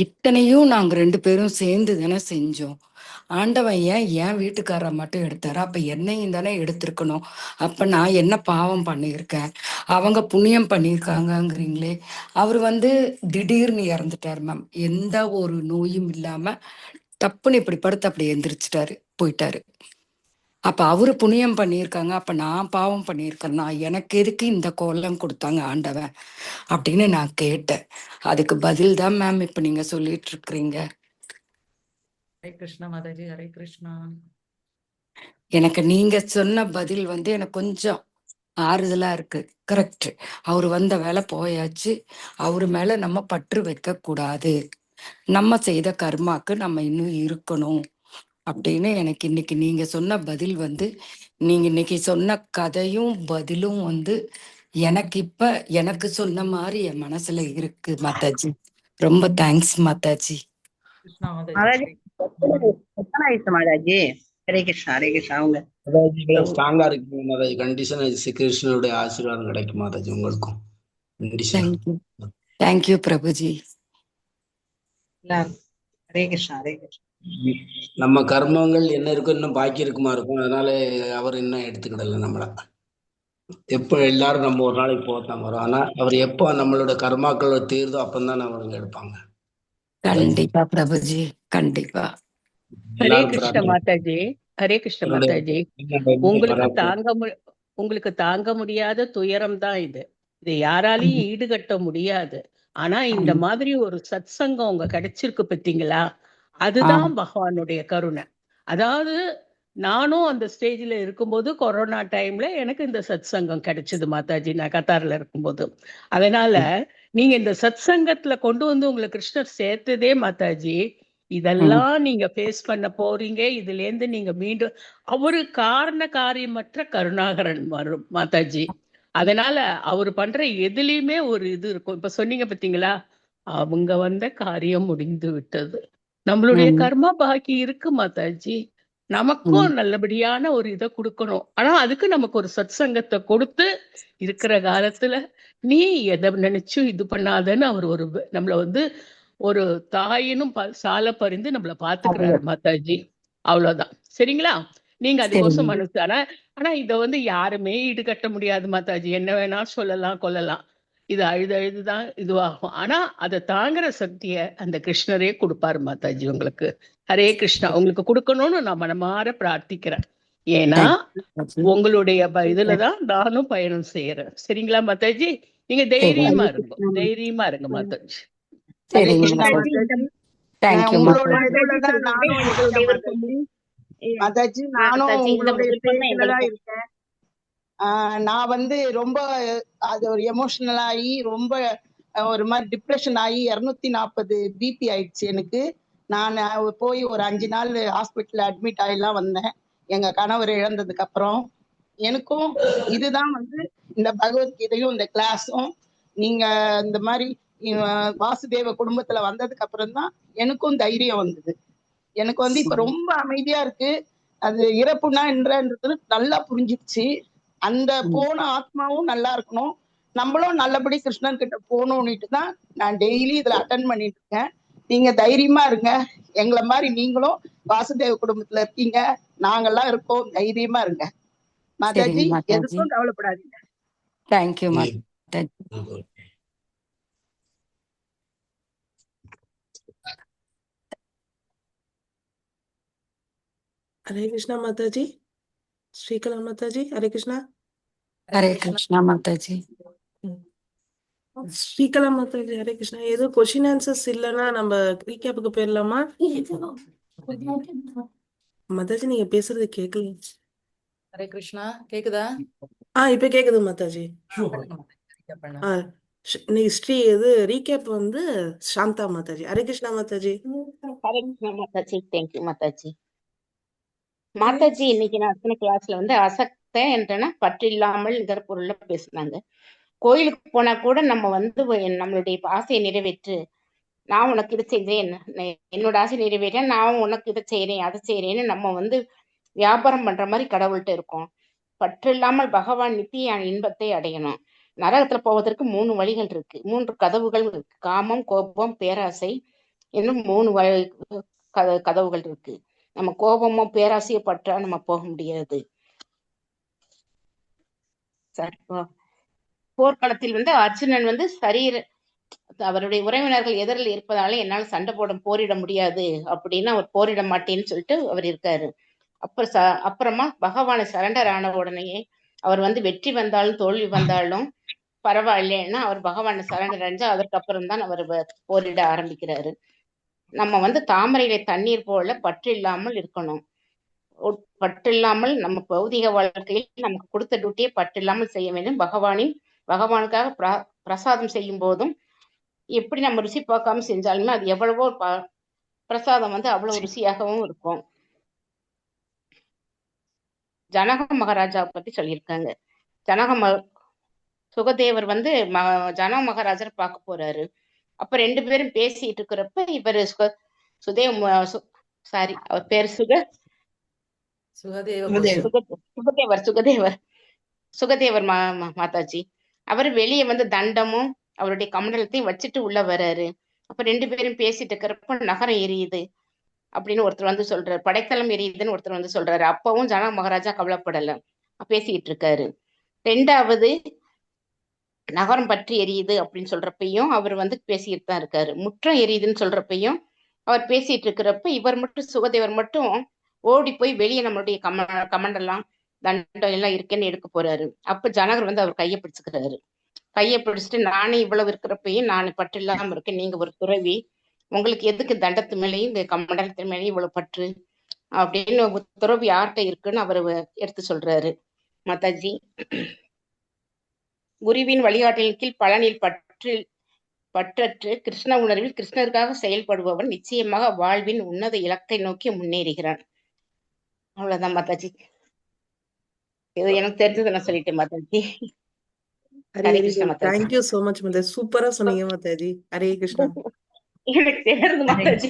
இத்தனையும் நாங்க 2 பேரும் சேர்ந்து தானே செஞ்சோம். ஆண்டவன் ஏன் வீட்டுக்காரரை மட்டும் எடுத்தாரு? அப்ப என்னையும் தானே எடுத்திருக்கணும். அப்ப நான் என்ன பாவம் பண்ணியிருக்கேன்? அவங்க புண்ணியம் பண்ணியிருக்காங்கங்கிறீங்களே. அவர் திடீர்னு இறந்துட்டாரு மேம். எந்த ஒரு நோயும் இல்லாம தப்புன்னு இப்படி படுத்து அப்படி எந்திரிச்சிட்டாரு, போயிட்டாரு. அப்ப அவரு புண்ணியம் பண்ணியிருக்காங்க, அப்ப நான் பாவம் பண்ணியிருக்கேன். நான் எனக்கு எதுக்கு இந்த கோலம் கொடுத்தாங்க ஆண்டவன் அப்படின்னு நான் கேட்டேன். அதுக்கு பதில் தான் மேம் இப்ப நீங்க சொல்லிட்டு இருக்கிறீங்க. ஹரே கிருஷ்ணா மாதாஜி. ஹரே கிருஷ்ணா. எனக்கு நீங்க சொன்ன பதில் எனக்கு கொஞ்சம் ஆறுதலா இருக்கு. கரெக்ட். அவரு வந்த வேலை போயாச்சு. அவரு மேல நம்ம பற்று வைக்க கூடாது. நம்ம செய்த கர்மாக்கு நம்ம இன்னும் இருக்கணும் அப்படின்னு எனக்கு இன்னைக்கு நீங்க சொன்ன பதில் நீங்க இன்னைக்கு சொன்ன கதையும் பதிலும் எனக்கு இப்ப எனக்கு சொன்ன மாதிரி என் மனசுல இருக்கு மாதாஜி. ரொம்ப தேங்க்ஸ் மாதாஜி. மாதாஜி எத்தனை வயசு மாதாஜி? ஹரே கிருஷ்ணா. ஹரே கிருஷ்ணா. அவங்க ஸ்ட்ராங்கா இருக்கீங்க மாதாஜி. கண்டிஷன் கிருஷ்ணனுடைய ஆசீர்வாதம் கிடைக்கும் மாதாஜி உங்களுக்கும். கண்டிஷன். தேங்க்யூ. தேங்க்யூ பிரபுஜி. எல்லாரும் ஹரே கிருஷ்ணா ஹரே கிருஷ்ணா. நம்ம கர்மங்கள் என்ன இருக்கும், இன்னும் பாக்கி இருக்குமா இருக்கும். அதனால அவர் இன்னும் எடுத்துக்கிடல நம்மள. எப்போ எல்லாரும் நம்ம ஒரு நாளைக்கு போகத்தான் வரோம். ஆனா அவர் எப்போ நம்மளோட கர்மாக்களோட தீர்தோ அப்பந்தான் அவருங்க எடுப்பாங்க. கண்டிப்பா பிரபுஜி, கண்டிப்பா. ஹரே எல்லாரும் கிருஷ்ண பிரார்த்தனை மாதாஜி, ஹரே கிருஷ்ண அவருடைய மாதாஜி. என்னுடைய உங்களுக்கு பராக்கிரமம். உங்களுக்கு தாங்க முடியாத துயரம் தான் இது. இது யாராலையும் ஈடுகட்ட முடியாது. ஆனா இந்த மாதிரி ஒரு சத்சங்கம் உங்க கிடைச்சிருக்கு பார்த்தீங்களா, அதுதான் பகவானுடைய கருணை. அதாவது நானும் அந்த ஸ்டேஜ்ல இருக்கும்போது கொரோனா டைம்ல எனக்கு இந்த சத்சங்கம் கிடைச்சது மாதாஜி, நான் கத்தார்ல இருக்கும்போது. அதனால நீங்க இந்த சத்சங்கத்துல கொண்டு வந்து உங்களை கிருஷ்ணர் சேர்த்ததே மாதாஜி, இதெல்லாம் நீங்க ஃபேஸ் பண்ண போறீங்க. இதுல இருந்து நீங்க மீண்டும் அவரு காரண காரியமற்ற கருணாகரன் வரும் மாதாஜி. அதனால அவரு பண்ற எதுலயுமே ஒரு இது இருக்கும். இப்ப சொன்னீங்க பாத்தீங்களா, அவங்க வந்த காரியம் முடிந்து விட்டது. நம்மளுடைய கர்மா பாக்கி இருக்கு மாதாஜி. நமக்கும் நல்லபடியான ஒரு இதை கொடுக்கணும். ஆனா அதுக்கு நமக்கு ஒரு சத்சங்கத்தை கொடுத்து இருக்கிற காலத்துல நீ எதை நினைச்சும் இது பண்ணாதன்னு அவர் ஒரு நம்மள வந்து ஒரு தாயினும் சால பறிந்து நம்மள பாத்துக்கிறாரு மாதாஜி. அவ்வளவுதான். சரிங்களா? நீங்க அதுக்கோசம் மனசு ஆனா இத வந்து யாருமே ஈடுகட்ட முடியாது மாதாஜி. என்ன வேணா சொல்லலாம் கொள்ளலாம், இது அழுதுதான் இதுவாகும். ஆனா அதை தாங்குற சக்திய அந்த கிருஷ்ணரே கொடுப்பாரு மாதாஜி உங்களுக்கு. ஹரே கிருஷ்ணா. உங்களுக்கு கொடுக்கணும்னு நான் மனமாற பிரார்த்திக்கிறேன். ஏன்னா உங்களுடைய இதுலதான் நானும் பயணம் செய்யறேன். சரிங்களா மாதாஜி? நீங்க தைரியமா இருங்க மாதாஜி. மாதாஜி நானும் உங்களுடைய பேச்சுலதான் இருக்கேன். நான் வந்து ரொம்ப அது ஒரு எமோஷனல் ஆகி ரொம்ப ஒரு மாதிரி டிப்ரெஷன் ஆகி 240 பிபி ஆயிடுச்சு எனக்கு. நான் போய் ஒரு 5 நாள் ஹாஸ்பிட்டல்ல அட்மிட் ஆகிலாம் வந்தேன் எங்க கணவர் இழந்ததுக்கு அப்புறம். எனக்கும் இதுதான் வந்து இந்த பகவத்கீதையும் இந்த கிளாஸும் நீங்க இந்த மாதிரி வாசுதேவ குடும்பத்துல வந்ததுக்கு அப்புறம் தான் எனக்கும் தைரியம் வந்தது. எனக்கு வந்து இப்ப ரொம்ப அமைதியா இருக்கு. அது இறப்புனா என்றது நல்லா புரிஞ்சிருச்சு. அந்த போன ஆத்மாவும் நல்லா இருக்கணும், நம்மளும் நல்லபடி கிருஷ்ணன் கிட்ட போகணும்னுட்டு தான் நான் டெய்லி இதுல அட்டன் பண்ணிட்டு இருக்கேன். நீங்க தைரியமா இருங்க. எங்களை மாதிரி நீங்களும் வாசுதேவ குடும்பத்துல இருக்கீங்க, நாங்கெல்லாம் இருக்கோம். தைரியமா இருங்க மாதாஜி, எதுக்கும் கவலைப்படாதீங்க. தேங்க்யூ. ஹரே கிருஷ்ணா மாதாஜி, ஸ்ரீகலா மாதாஜி. ஹரே கிருஷ்ணா. ஹரே கிருஷ்ணா மாதாஜி. ஸ்ரீகலா மாதாஜி ஹரே கிருஷ்ணா. ஏதோ கொஸ்டின் ஆன்சர்ஸ் இல்லைன்னா நம்ம ரீகேப்புக்கு போயிடலாமா மாதாஜி? நீங்க பேசுறது கேட்கல. ஹரே கிருஷ்ணா. கேக்குதா? இப்ப கேக்குது மாதாஜி. ஸ்ரீ இது ரீகேப் வந்து சாந்தா மாதாஜி. ஹரே கிருஷ்ணா மாதாஜி. ஹரே கிருஷ்ணா மாதாஜி. தேங்க்யூ மாதாஜி. மாதாஜி இன்னைக்கு நான் கிளாஸ்ல வந்து அசக்த என்றன பற்று இல்லாமல் இதர பொருள்ல பேசினாங்க. கோயிலுக்கு போனா கூட நம்ம வந்து நம்மளுடைய ஆசையை நிறைவேற்று, நான் உனக்கு இதை செய்தேன், என்னோட ஆசை நிறைவேற்றேன், நான் உனக்கு இதை செய்யறேன் அதை செய்யறேன்னு நம்ம வந்து வியாபாரம் பண்ற மாதிரி கடவுள்கிட்ட இருக்கோம். பற்று இல்லாமல் பகவான் நித்திய இன்பத்தை அடையணும். நரகத்துல போவதற்கு 3 வழிகள் இருக்கு, 3 கதவுகள் இருக்கு. காமம், கோபம், பேராசை இன்னும் 3 கதவுகள் இருக்கு. நம்ம கோபமோ பேராசையோ பற்றா நம்ம போக முடியாது. போர்க்களத்தில் வந்து அர்ஜுனன் வந்து அவருடைய உறவினர்கள் எதிரில் இருப்பதால என்னால் சண்டை போரிட முடியாது அப்படின்னு அவர் போரிட மாட்டேன்னு சொல்லிட்டு அவர் இருக்காரு. அப்புறமா பகவானை சரண்டர் ஆன உடனேயே அவர் வந்து வெற்றி வந்தாலும் தோல்வி வந்தாலும் பரவாயில்லைன்னா அவர் பகவானை சரண்டர் அடைஞ்சா அதற்கப்புறம் தான் அவர் போரிட ஆரம்பிக்கிறாரு. நம்ம வந்து தாமரையில தண்ணீர் போல பற்று இல்லாமல் இருக்கணும். பற்று இல்லாமல் நம்ம பௌதிக வாழ்க்கையில் நமக்கு கொடுத்த டியூட்டியை பற்று இல்லாமல் செய்ய வேண்டும். பகவானுக்காக பிரசாதம் செய்யும் போதும் எப்படி நம்ம ருசி பார்க்காம செஞ்சாலுமே அது எவ்வளவோ பிரசாதம் வந்து அவ்வளவு ருசியாகவும் இருக்கும். ஜனக மகாராஜாவை பத்தி சொல்லியிருக்காங்க. சுகதேவர் வந்து ஜனக மகாராஜர் பார்க்க போறாரு. அப்ப 2 பேரும் பேசிட்டு இருக்கிறப்ப இவர் அவர் பேர் சுகதேவர் மாதாஜி. அவர் வெளியே வந்து தண்டமும் அவருடைய கமண்டலத்தையும் வச்சுட்டு உள்ள வர்றாரு. அப்ப 2 பேரும் பேசிட்டு இருக்கிறப்ப நகரம் எரியுது அப்படின்னு ஒருத்தர் வந்து சொல்றாரு, படைத்தளம் எரியுதுன்னு ஒருத்தர் வந்து சொல்றாரு. அப்பவும் ஜனக மகாராஜா கவலைப்படல, பேசிட்டு இருக்காரு. 2வது நகரம் பற்றி எரியுது அப்படின்னு சொல்றப்பையும் அவர் வந்து பேசிட்டு தான் இருக்காரு. முற்றம் எரியுதுன்னு சொல்றப்பையும் அவர் பேசிட்டு இருக்கிறப்ப இவர் மட்டும் சுகதேவர் மட்டும் ஓடி போய் வெளியே நம்மளுடைய கமண்டெல்லாம் தண்டம் எல்லாம் இருக்குன்னு எடுக்க போறாரு. அப்ப ஜனகர் வந்து அவர் கையை பிடிச்சுக்கிறாரு. கையை பிடிச்சிட்டு, நானே இவ்வளவு இருக்கிறப்பையும் நான் பற்று இல்லாம இருக்கேன், நீங்க ஒரு துறவி, உங்களுக்கு எதுக்கு தண்டத்து மேலேயும் இந்த கமண்டலத்து மேலேயும் இவ்வளவு பற்று அப்படின்னு துறவி யார்கிட்ட இருக்குன்னு அவர் எடுத்து சொல்றாரு. மாதாஜி, குருவின் வழிகாட்டலின் கீழ் பலனில் பற்றற்று கிருஷ்ண உணர்வில் கிருஷ்ணருக்காக செயல்படுபவன் நிச்சயமாக வாழ்வின் உன்னத இலக்கை நோக்கி முன்னேறுகிறான். அவ்வளவுதான் மாதாஜி. இது எனக்கு தெரிஞ்சதை நான் சொல்லிட்டேன் Mataji. Hare Krishna Mataji. Thank you so much Mataji, சூப்பரா சொன்னீங்க மாதாஜி. ஹரே கிருஷ்ணா. எனக்கு தெரியாது மாதாஜி.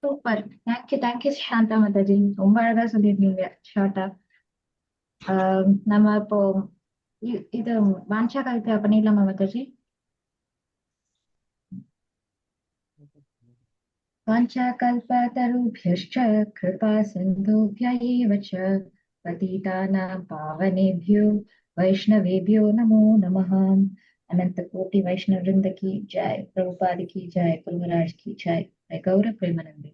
சூப்பர். தேங்க்யூ சாந்தா மாதாஜி, ரொம்ப அழகா சொல்லிருந்தீங்க ஷார்ட்டா. நம்ம இப்போ இது வாஞ்சா கல்ப பண்ணிடலாமா மாதாஜி? वाञ्छाकल्पतरुभ्यश्च कृपा सिन्धुभ्य एव च पतितानां पावनेभ्यो वैष्णवेभ्यो नमो नमः। अनंत कोटि वैष्णव वृंद की जय, प्रभुपाद की जय, गुरु महाराज की जय, गौर प्रेमानंद।